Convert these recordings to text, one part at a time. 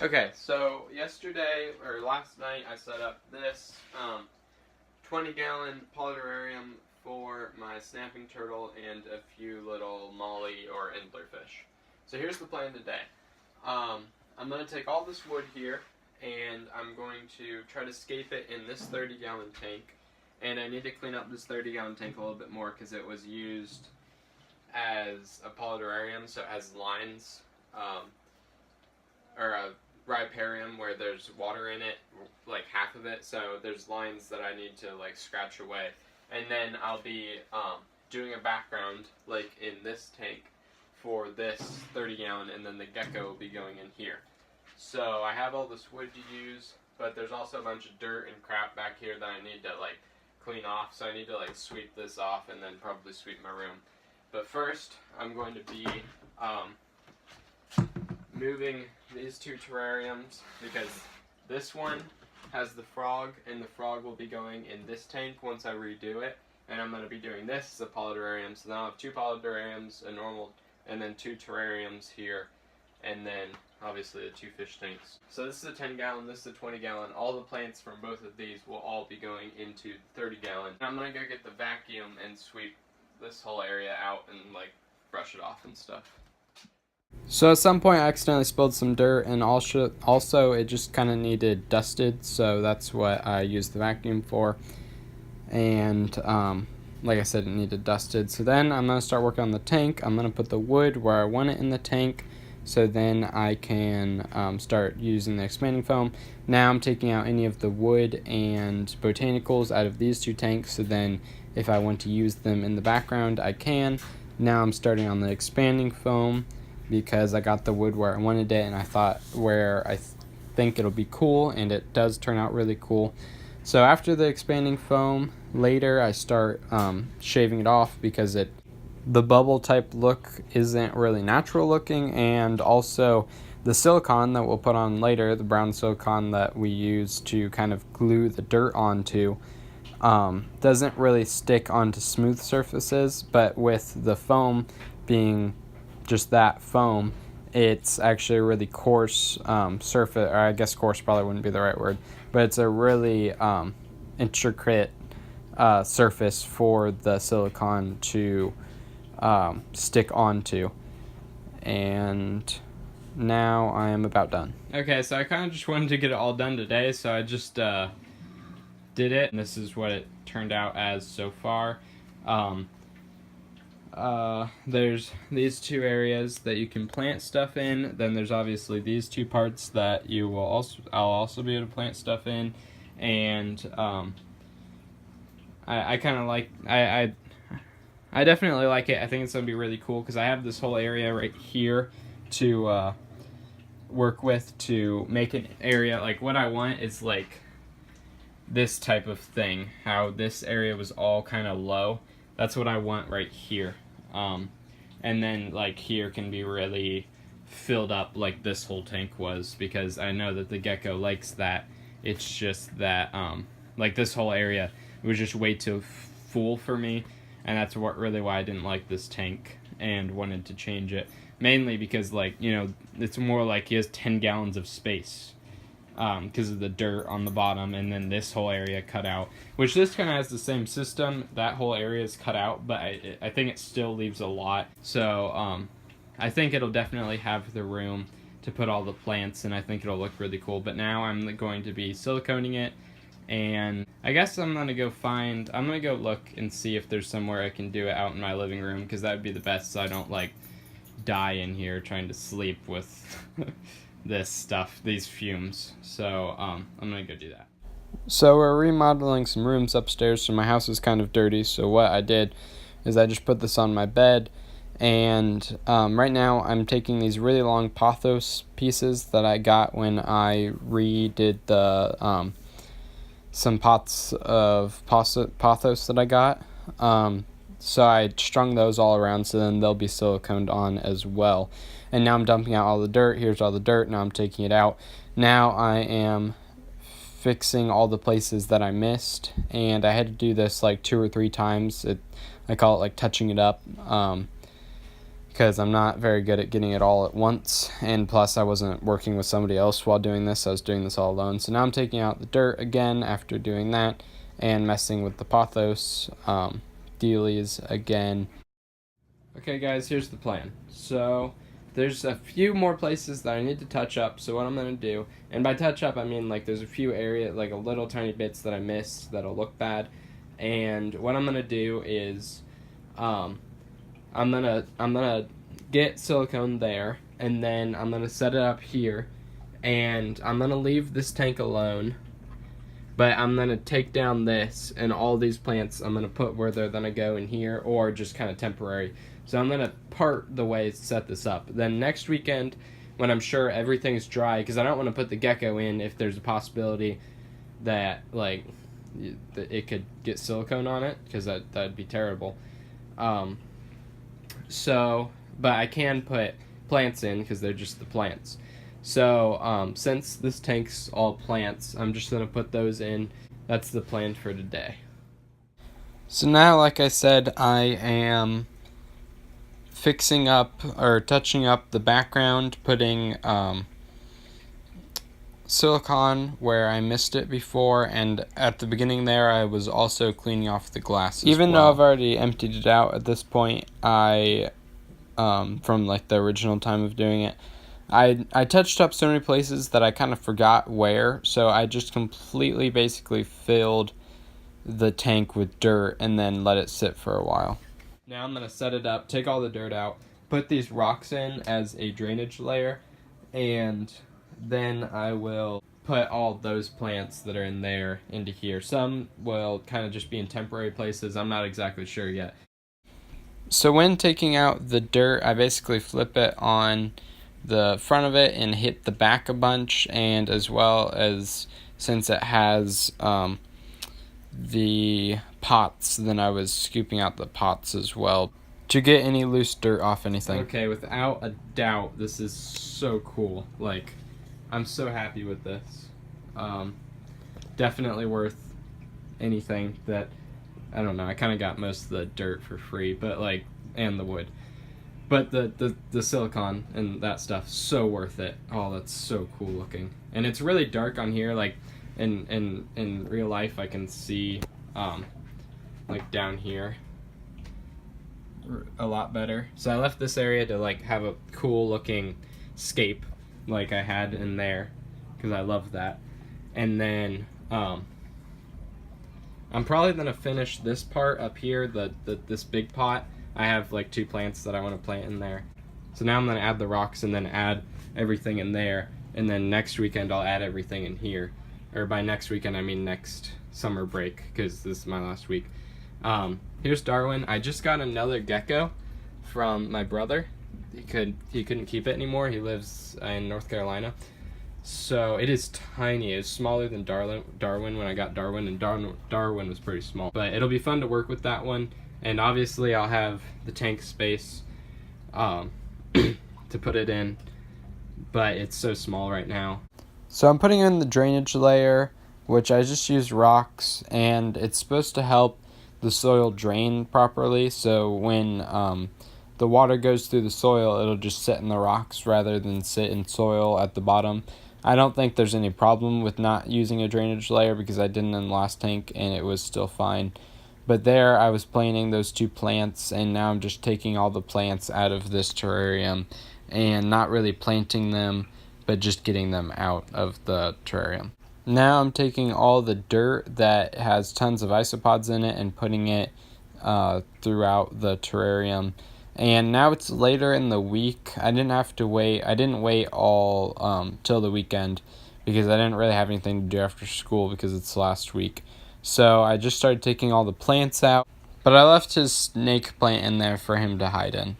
Okay, so yesterday, or last night, I set up this 20-gallon polyterrarium for my snapping turtle and a few little molly or anglerfish. So here's the plan today. I'm going to take all this wood here, and I'm going to try to scape it in this 30-gallon tank. And I need to clean up this 30-gallon tank a little bit more because it was used as a polyterrarium, so it has lines, or a riparium where there's water in it, like half of it, so there's lines that I need to like scratch away. And then I'll be doing a background like in this tank for this 30-gallon, and then the gecko will be going in here. So I have all this wood to use, but there's also a bunch of dirt and crap back here that I need to like clean off, so I need to like sweep this off and then probably sweep my room. But first, I'm going to be moving these two terrariums because this one has the frog, and the frog will be going in this tank once I redo it. And I'm going to be doing this as a polyterrarium, so now I have two polyterrariums, a normal, and then two terrariums here, and then obviously the two fish tanks. So this is a 10-gallon, this is a 20-gallon. All the plants from both of these will all be going into 30-gallon. I'm going to go get the vacuum and sweep this whole area out and like brush it off and stuff. So at some point I accidentally spilled some dirt, and also it just kind of needed dusted, so that's what I used the vacuum for. And like I said, it needed dusted. So then I'm going to start working on the tank. I'm going to put the wood where I want it in the tank, so then I can start using the expanding foam. Now I'm taking out any of the wood and botanicals out of these two tanks, so then if I want to use them in the background, I can. Now I'm starting on the expanding foam because I got the wood where I wanted it, and I thought where I think it'll be cool, and it does turn out really cool. So after the expanding foam, later I start shaving it off because the bubble type look isn't really natural looking, and also the silicone that we'll put on later, the brown silicone that we use to kind of glue the dirt onto, doesn't really stick onto smooth surfaces, but with the foam being just that foam, it's actually a really coarse surface, or I guess coarse probably wouldn't be the right word, but it's a really intricate surface for the silicone to stick onto. And now I am about done. Okay, so I kind of just wanted to get it all done today, so I just did it, and this is what it turned out as so far. There's these two areas that you can plant stuff in. Then there's obviously these two parts that I'll also be able to plant stuff in, and I kind of like I definitely like it. I think it's gonna be really cool because I have this whole area right here to work with to make an area. Like what I want is like this type of thing. How this area was all kind of low. That's what I want right here. And then like here can be really filled up like this whole tank was, because I know that the gecko likes that. It's just that like this whole area was just way too full for me, and that's why I didn't like this tank and wanted to change it. Mainly because like, you know, it's more like he has 10 gallons of space because of the dirt on the bottom, and then this whole area cut out, which this kind of has the same system. That whole area is cut out, but I think it still leaves a lot. So I think it'll definitely have the room to put all the plants, and I think it'll look really cool. But now I'm going to be siliconing it, and I guess I'm going to go look and see if there's somewhere I can do it out in my living room, because that would be the best, so I don't like die in here trying to sleep with this stuff, these fumes. So I'm gonna go do that. So we're remodeling some rooms upstairs, so my house is kind of dirty. So what I did is I just put this on my bed, and right now I'm taking these really long pothos pieces that I got when I redid the some pots of pothos that I got. So I strung those all around, so then they'll be siliconed on as well. And now I'm dumping out all the dirt. Here's all the dirt. Now I'm taking it out. Now I am fixing all the places that I missed, and I had to do this like 2 or 3 times. I call it like touching it up, because I'm not very good at getting it all at once, and plus I wasn't working with somebody else while doing this. I was doing this all alone. So now I'm taking out the dirt again after doing that and messing with the pothos dealies again. Okay guys, here's the plan. So there's a few more places that I need to touch up. So what I'm going to do, and by touch up I mean like there's a few areas, like a little tiny bits that I missed that'll look bad. And what I'm going to do is I'm gonna get silicone there, and then I'm gonna set it up here, and I'm gonna leave this tank alone, but I'm gonna take down this, and all these plants I'm gonna put where they're gonna go in here, or just kind of temporary. So I'm gonna part the way to set this up. Then next weekend, when I'm sure everything's dry, because I don't want to put the gecko in if there's a possibility that like it could get silicone on it, because that'd be terrible. But I can put plants in because they're just the plants. So since this tank's all plants, I'm just going to put those in. That's the plan for today. So now, like I said, I am fixing up or touching up the background, putting silicone where I missed it before, and at the beginning there I was also cleaning off the glass as Even well. though I've already emptied it out at this point, I from like the original time of doing it, I touched up so many places that I kind of forgot where, so I just completely basically filled the tank with dirt and then let it sit for a while. Now I'm going to set it up, take all the dirt out, put these rocks in as a drainage layer, and then I will put all those plants that are in there into here. Some will kind of just be in temporary places. I'm not exactly sure yet. So when taking out the dirt, I basically flip it on the front of it and hit the back a bunch, and as well as since it has the pots, then I was scooping out the pots as well to get any loose dirt off anything. Okay, without a doubt, this is so cool. Like, I'm so happy with this. Definitely worth anything that, I don't know, I kind of got most of the dirt for free, but like, and the wood. But the silicone and that stuff, so worth it. Oh, that's so cool looking. And it's really dark on here, like, in real life I can see, like down here a lot better. So I left this area to like have a cool looking scape like I had in there, because I love that. And then I'm probably gonna finish this part up here, this big pot. I have like 2 plants that I want to plant in there. So now I'm gonna add the rocks and then add everything in there, and then next weekend I'll add everything in here. Or by next weekend I mean next summer break, because this is my last week. Here's Darwin. I just got another gecko from my brother. He couldn't keep it anymore. He lives in North Carolina. So it is tiny. It's smaller than Darwin when I got Darwin, and Darwin was pretty small. But it'll be fun to work with that one, and obviously I'll have the tank space to put it in, but it's so small right now. So I'm putting in the drainage layer, which I just use rocks, and it's supposed to help the soil drain properly, so when the water goes through the soil, it'll just sit in the rocks rather than sit in soil at the bottom. I don't think there's any problem with not using a drainage layer, because I didn't in the last tank and it was still fine. But there I was planting those 2 plants, and now I'm just taking all the plants out of this terrarium and not really planting them, but just getting them out of the terrarium. Now I'm taking all the dirt that has tons of isopods in it and putting it throughout the terrarium. And now it's later in the week. I didn't wait all till the weekend, because I didn't really have anything to do after school because it's last week. So I just started taking all the plants out, but I left his snake plant in there for him to hide in.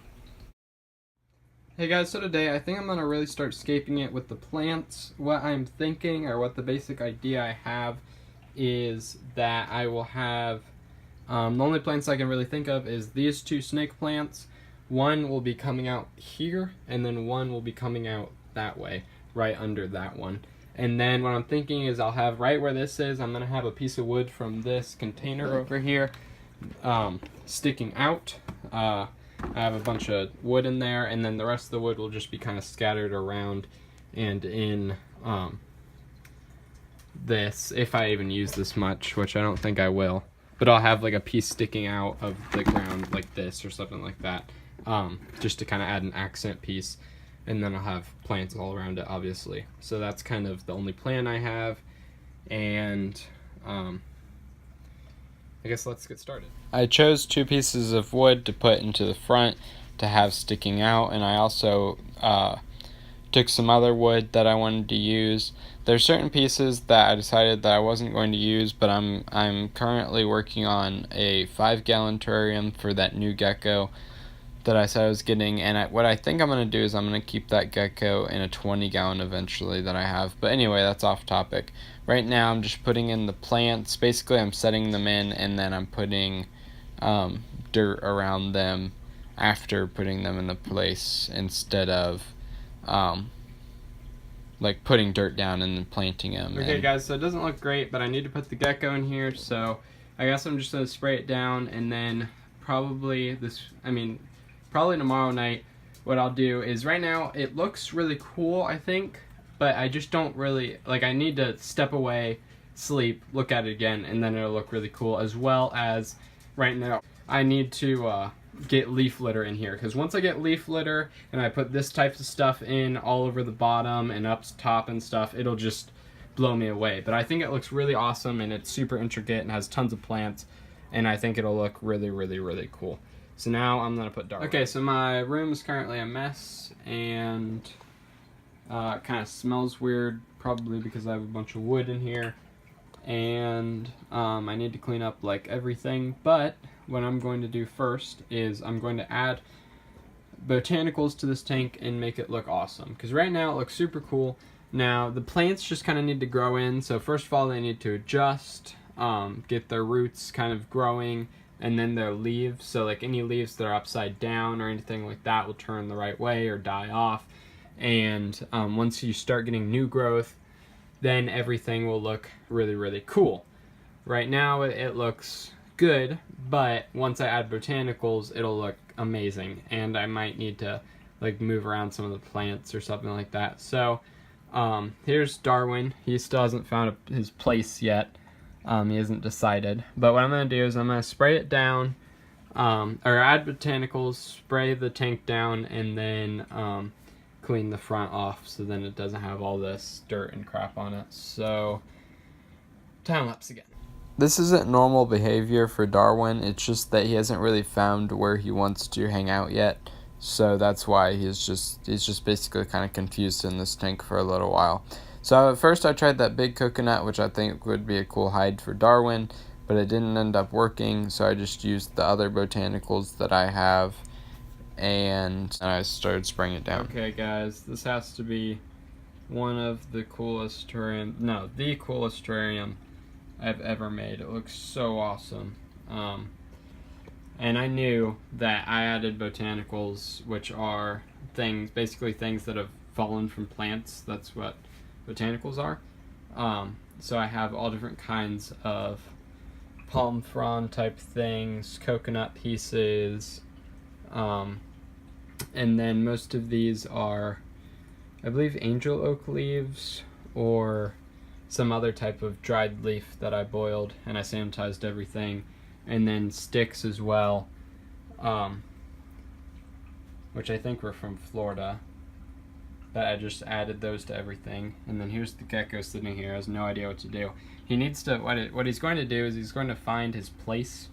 Hey guys, so today I think I'm going to really start scaping it with the plants. What I'm thinking, or what the basic idea I have, is that I will have, the only plants I can really think of is these 2 snake plants. One will be coming out here, and then one will be coming out that way, right under that one. And then what I'm thinking is I'll have right where this is, I'm going to have a piece of wood from this container over here sticking out. I have a bunch of wood in there, and then the rest of the wood will just be kind of scattered around and in this, if I even use this much, which I don't think I will. But I'll have like a piece sticking out of the ground like this or something like that, just to kind of add an accent piece. And then I'll have plants all around it, obviously. So that's kind of the only plan I have. And I guess let's get started. I chose 2 pieces of wood to put into the front to have sticking out, and I also took some other wood that I wanted to use. There's certain pieces that I decided that I wasn't going to use, but I'm currently working on a 5-gallon terrarium for that new gecko that I said I was getting, and what I think I'm going to do is I'm going to keep that gecko in a 20-gallon eventually that I have. But anyway, that's off topic. Right now I'm just putting in the plants. Basically I'm setting them in, and then I'm putting dirt around them after putting them in the place, instead of like putting dirt down and then planting them. Okay guys, so it doesn't look great, but I need to put the gecko in here, so I guess I'm just going to spray it down, and then probably tomorrow night what I'll do is, right now it looks really cool, I think, but I just don't really, like, I need to step away, sleep, look at it again, and then it'll look really cool, as well as right now I need to get leaf litter in here, because once I get leaf litter and I put this type of stuff in all over the bottom and up top and stuff, it'll just blow me away. But I think it looks really awesome, and it's super intricate and has tons of plants, and I think it'll look really, really, really cool. So now I'm gonna put Darwin. Okay, so my room is currently a mess, and it kind of smells weird, probably because I have a bunch of wood in here, and I need to clean up like everything. But what I'm going to do first is I'm going to add botanicals to this tank and make it look awesome, because right now it looks super cool. Now the plants just kind of need to grow in, so first of all they need to adjust, get their roots kind of growing, and then their leaves, so like any leaves that are upside down or anything like that will turn the right way or die off. And once you start getting new growth, then everything will look really, really cool. Right now it looks good, but once I add botanicals it'll look amazing, and I might need to like move around some of the plants or something like that. So here's Darwin. He still hasn't found his place yet. He hasn't decided, but what I'm going to do is I'm going to spray it down, or add botanicals, spray the tank down, and then clean the front off so then it doesn't have all this dirt and crap on it. So time lapse again. This isn't normal behavior for Darwin, it's just that he hasn't really found where he wants to hang out yet, so that's why he's just basically kind of confused in this tank for a little while. So at first I tried that big coconut, which I think would be a cool hide for Darwin, but it didn't end up working, so I just used the other botanicals that I have, and I started spraying it down. Okay guys, this has to be one of the coolest terrarium, no, the coolest terrarium I've ever made. It looks so awesome. And I knew that I added botanicals, which are things, basically things that have fallen from plants. That's what botanicals are. So I have all different kinds of palm frond type things, coconut pieces, and then most of these are, I believe, angel oak leaves or some other type of dried leaf that I boiled, and I sanitized everything, and then sticks as well, which I think were from Florida, that I just added those to everything. And then here's the gecko sitting here, has no idea what to do. He needs to, what he's going to do is he's going to find his place.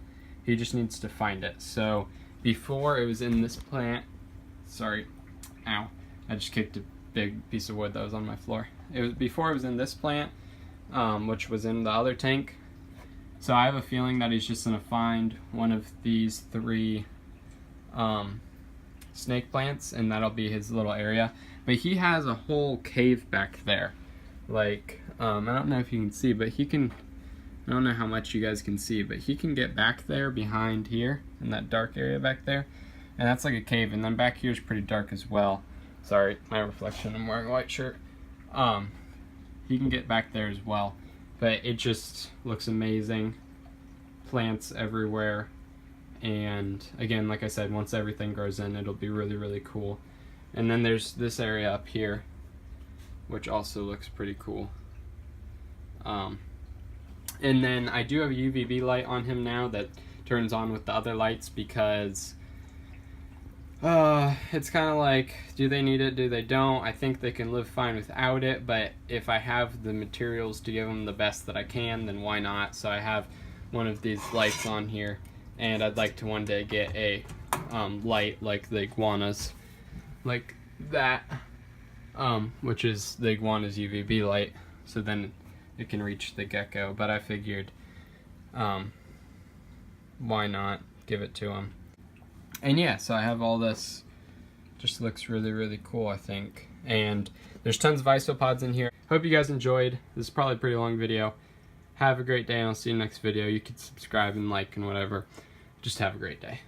He just needs to find it. So before it was in this plant, sorry, ow, I just kicked a big piece of wood that was on my floor. Before it was in this plant, which was in the other tank. So I have a feeling that he's just going to find one of these 3 snake plants, and that'll be his little area. But he has a whole cave back there. Like, I don't know if you can see, but he can, I don't know how much you guys can see, but he can get back there behind here, in that dark area back there. And that's like a cave, and then back here is pretty dark as well. Sorry, my reflection, I'm wearing a white shirt. He can get back there as well, but it just looks amazing. Plants everywhere, and again, like I said, once everything grows in, it'll be really, really cool. And then there's this area up here, which also looks pretty cool. And then I do have a UVB light on him now that turns on with the other lights, because it's kind of like, do they need it, do they don't? I think they can live fine without it, but if I have the materials to give them the best that I can, then why not? So I have one of these lights on here, and I'd like to one day get a light like the iguanas, like that, which is the iguana's UVB light, so then it can reach the gecko. But I figured, why not give it to him? And yeah, so I have all this. Just looks really, really cool, I think. And there's tons of isopods in here. Hope you guys enjoyed. This is probably a pretty long video. Have a great day, and I'll see you next video. You can subscribe and like and whatever. Just have a great day.